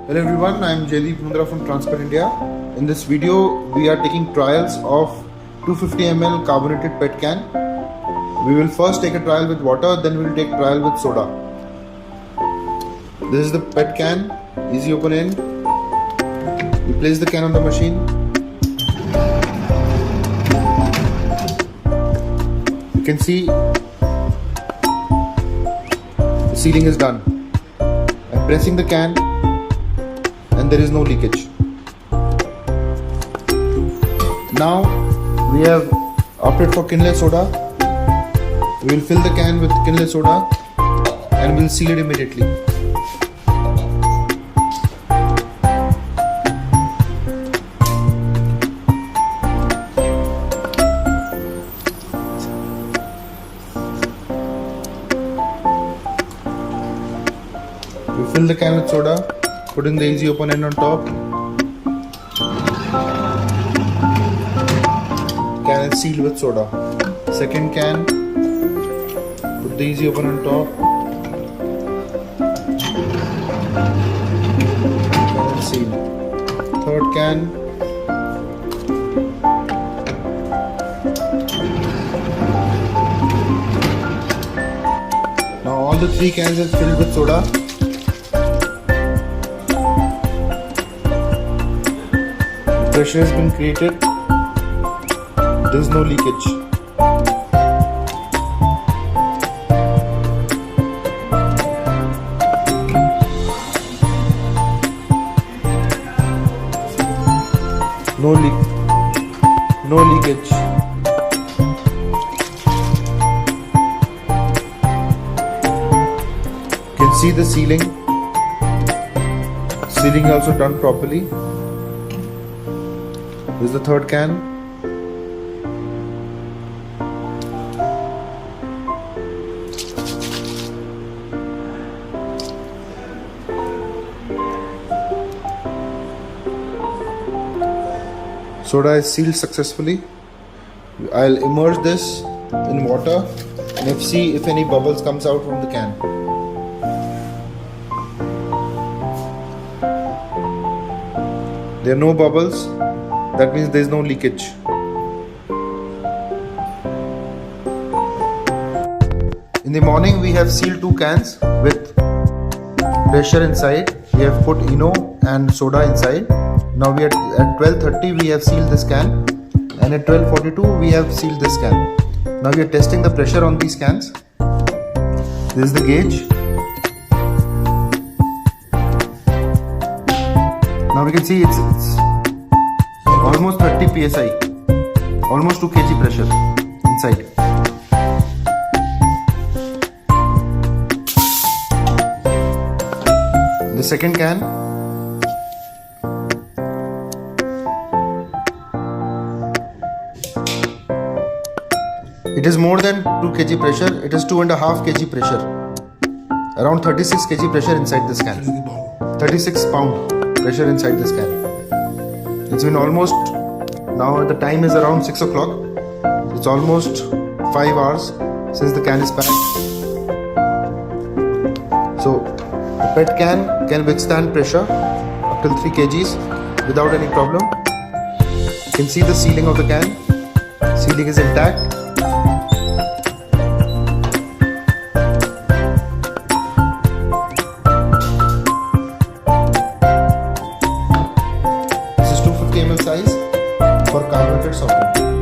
Hello everyone, I am Jaideep Mundhra from Transpet India. In this video, we are taking trials of 250 ml carbonated PET can. We will first take a trial with water, then we will take trial with soda. This is the PET can, easy open end. We place the can on the machine. You can see the sealing is done. I'm pressing the can and there is no leakage. Now we have opted for Kinley soda. We will fill the can with Kinley soda and we will seal it immediately. We fill the can with soda, putting the easy open end on top. Can is sealed with soda. Second can, put the easy open on top. Can is sealed. Third can. Now all the three cans are filled with soda. Pressure has been created. There is no leakage. No leakage. You can see the sealing. Sealing also done properly. This is the third can. Soda is sealed successfully. I'll immerse this in water and see if any bubbles comes out from the can. There are no bubbles. That means there is no leakage. In the morning we have sealed two cans with pressure inside. We have put Eno and soda inside. Now we are at 12:30 we have sealed this can, and at 12:42 we have sealed this can. Now we are testing the pressure on these cans. This is the gauge. Now we can see it's almost 30 psi, almost 2 kg pressure inside. The second can. It is more than 2 kg pressure, it is 2.5 kg pressure. Around 36 kg pressure inside this can. 36 pound pressure inside this can. It's been almost, now the time is around 6 o'clock. It's almost 5 hours since the can is packed. So the PET can withstand pressure up till 3 kgs without any problem. You can see the sealing of the can. Sealing is intact. This is 250 ml size for carbonated soft drink.